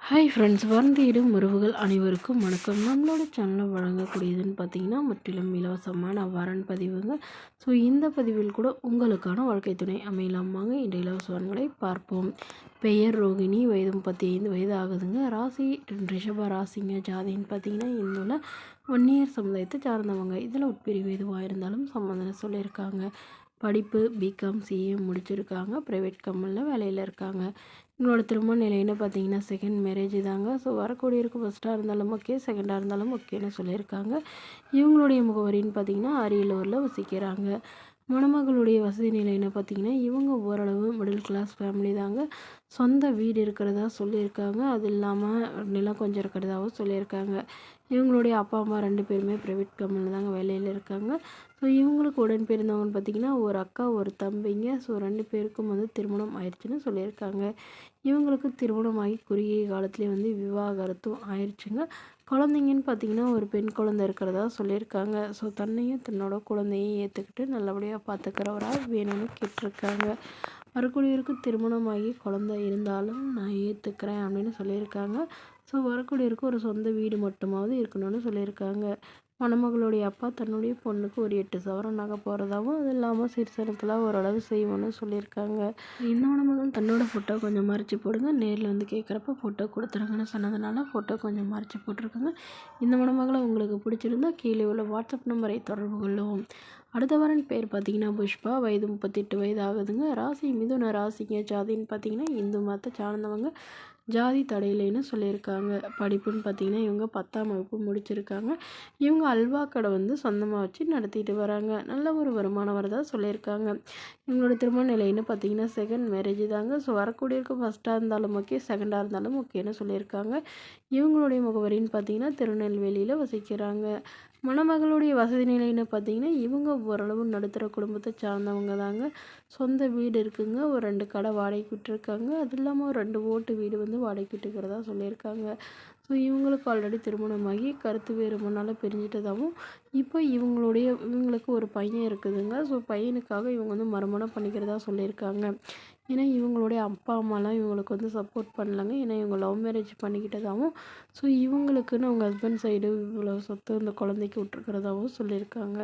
Hi friends, வருந்திடும் உறவுகள் அனைவருக்கும் வணக்கம். நம்மளோட சேனலில் வழங்கக்கூடியதுன்னு பார்த்தீங்கன்னா முற்றிலும் இலவசமான வரன் பதிவுங்க. ஸோ இந்த பதிவில் கூட உங்களுக்கான வாழ்க்கை துணை அமையலாமாங்க. இந்த இலவசங்களை பார்ப்போம். பெயர் ரோகிணி, வயது 35 வயது ஆகுதுங்க. ராசி ரிஷப ராசிங்க. ஜாதின்னு பார்த்தீங்கன்னா இந்துவில் வன்னியர் சமுதாயத்தை சார்ந்தவங்க. இதில் உட்பிரிவு எதுவாக இருந்தாலும் சம்மந்தம் சொல்லியிருக்காங்க. படிப்பு பிகாம் சிஏ முடிச்சிருக்காங்க. ப்ரைவேட் கம்பெனியில் வேலையில் இருக்காங்க. இவங்களோட திருமண நிலைன்னு பார்த்தீங்கன்னா செகண்ட் மேரேஜ் தாங்க. ஸோ வரக்கூடியவருக்கு ஃபஸ்ட்டாக இருந்தாலும் ஓகே, செகண்டாக இருந்தாலும் ஓகேன்னு சொல்லியிருக்காங்க. இவங்களுடைய முகவரின்னு பார்த்தீங்கன்னா அரியலூரில் வசிக்கிறாங்க. மணமகளுடைய வசதி நிலைன்னு பார்த்தீங்கன்னா இவங்க ஓரளவு மிடில் கிளாஸ் ஃபேமிலி தாங்க. சொந்த வீடு இருக்கிறதா சொல்லியிருக்காங்க. அது இல்லாமல் நிலம் கொஞ்சம் இருக்கிறதாவும் சொல்லியிருக்காங்க. இவங்களுடைய அப்பா அம்மா 2 பேருமே ப்ரைவேட் கம்பெனியில் தாங்க வேலையில் இருக்காங்க. ஸோ இவங்களுக்கு உடன் பிறந்தவங்கன்னு பார்த்திங்கன்னா ஒரு அக்கா ஒரு தம்பிங்க. ஸோ 2 பேருக்கும் திருமணம் ஆயிடுச்சுன்னு சொல்லியிருக்காங்க. இவங்களுக்கு திருமணமாகி குறுகிய காலத்துலேயே விவாகரத்தும் ஆயிடுச்சுங்க. குழந்தைங்கன்னு பார்த்திங்கன்னா ஒரு பெண் குழந்தை இருக்கிறதா சொல்லியிருக்காங்க. ஸோ தன்னையும் தன்னோட குழந்தையும் ஏற்றுக்கிட்டு நல்லபடியாக பார்த்துக்கிறவராக வேணும்னு கேட்டிருக்காங்க. வரக்கூடியவருக்கு திருமணமாகி குழந்தை இருந்தாலும் நான் ஏற்றுக்கிறேன் அப்படின்னு சொல்லியிருக்காங்க. ஸோ வரக்கூடியவருக்கு ஒரு சொந்த வீடு மட்டுமாவது இருக்கணும்னு சொல்லியிருக்காங்க. மணமகளுடைய அப்பா தன்னுடைய பொண்ணுக்கு ஒரு 8 சவரன் நகை போகிறதாவும், அது இல்லாமல் சிறுசனத்தில் ஓரளவு செய்வோன்னு சொல்லியிருக்காங்க. இந்த மணமகள் தன்னோட ஃபோட்டோ கொஞ்சம் மறைச்சி போடுங்க, நேரில் கேட்குறப்ப ஃபோட்டோ கொடுத்துருங்கன்னு சொன்னதுனால ஃபோட்டோ கொஞ்சம் மறைச்சி போட்டிருக்காங்க. இந்த மணமகளை உங்களுக்கு பிடிச்சிருந்தா கீழே உள்ள வாட்ஸ்அப் நம்பரை தொடர்பு கொள்ளவும். அடுத்த வரன் பேர் பார்த்தீங்கன்னா புஷ்பா, வயது 38 வயது ஆகுதுங்க. ராசி மிதுன ராசிங்க. ஜாதின்னு பார்த்தீங்கன்னா இந்து மதத்தை சார்ந்தவங்க. ஜாதி தடையிலைன்னு சொல்லியிருக்காங்க. படிப்புன்னு பார்த்தீங்கன்னா இவங்க 10ஆம் வகுப்பு முடிச்சிருக்காங்க. இவங்க அல்வா கடை சொந்தமாக வச்சு நடத்திட்டு வராங்க. நல்ல ஒரு வருமானம் வரதா சொல்லியிருக்காங்க. இவங்களோட திருமண நிலைன்னு பார்த்தீங்கன்னா செகண்ட் மேரேஜ் தாங்க. ஸோ வரக்கூடியவருக்கு ஃபஸ்ட்டாக இருந்தாலும் ஓகே, செகண்டாக இருந்தாலும் ஓகேன்னு சொல்லியிருக்காங்க. இவங்களுடைய முகவரின்னு பார்த்தீங்கன்னா திருநெல்வேலியில் வசிக்கிறாங்க. மணமகளுடைய வசதி நிலைன்னு பார்த்தீங்கன்னா இவங்க ஓரளவு நடுத்தர குடும்பத்தை சார்ந்தவங்க தாங்க. சொந்த வீடு இருக்குங்க. ஒரு 2 கடை வாடகைக்கு விட்டுருக்காங்க. அது இல்லாமல் ஒரு 2 ஓட்டு வீடு வாடகைக்கு விட்டுக்கிறதா சொல்லியிருக்காங்க. ஸோ இவங்களுக்கு ஆல்ரெடி திருமணமாகி கருத்து வேறுபாடுனால பிரிஞ்சிட்டதாகவும், இப்போ இவங்களுக்கு ஒரு பையன் இருக்குதுங்க. ஸோ பையனுக்காக இவங்க மறுமணம் பண்ணிக்கிறதா சொல்லியிருக்காங்க. ஏன்னா இவங்களுடைய அப்பா அம்மாலாம் இவங்களுக்கு சப்போர்ட் பண்ணலங்க. ஏன்னா இவங்க லவ் மேரேஜ் பண்ணிக்கிட்டதாகவும், ஸோ இவங்களுக்குன்னு அவங்க ஹஸ்பண்ட் சைடு இவ்வளோ சொத்து இந்த குழந்தைக்கு விட்டுருக்கிறதாகவும் சொல்லியிருக்காங்க.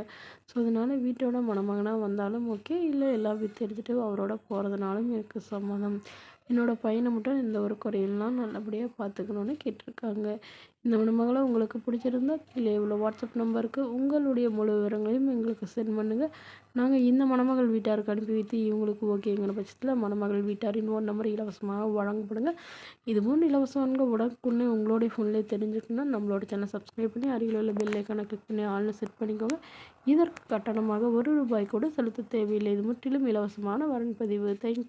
ஸோ அதனால் வீட்டோட மணமகனாக வந்தாலும் ஓகே, இல்லை எல்லாம் விற்று எடுத்துகிட்டு அவரோட போகிறதுனாலும் எனக்கு சம்மதம். என்னோடய பையனை மட்டும் எந்த ஒரு குறையில்லாம் நல்லபடியாக பார்த்துக்கணுன்னு கேட்டிருக்காங்க. இந்த மணமகளை உங்களுக்கு பிடிச்சிருந்தா கீழே உள்ள வாட்ஸ்அப் நம்பருக்கு உங்களுடைய முழு விவரங்களையும் எங்களுக்கு சென்ட் பண்ணுங்கள். நாங்கள் இந்த மணமகள் வீட்டாருக்கு அனுப்பி வைத்து இவங்களுக்கு ஓகேங்கிற பட்சத்தில் மணமகள் வீட்டாரின் ஃபோன் நம்பர் இலவசமாக வழங்கப்படுங்க. இதுபோன்று இலவசங்க உடனுக்குடனே உங்களுடைய ஃபோன்லேயே தெரிஞ்சுக்கணுன்னா நம்மளோட சேனல் சப்ஸ்கிரைப் பண்ணி அருகில் உள்ள பெல் ஐக்கானை கிளிக் பண்ணி ஆன்லைன் செட் பண்ணிக்கோங்க. இதற்கு கட்டணமாக ₹1 கூட செலுத்த தேவையில்லை. இது முற்றிலும் இலவசமான வரன் பதிவு. தேங்க்யூ.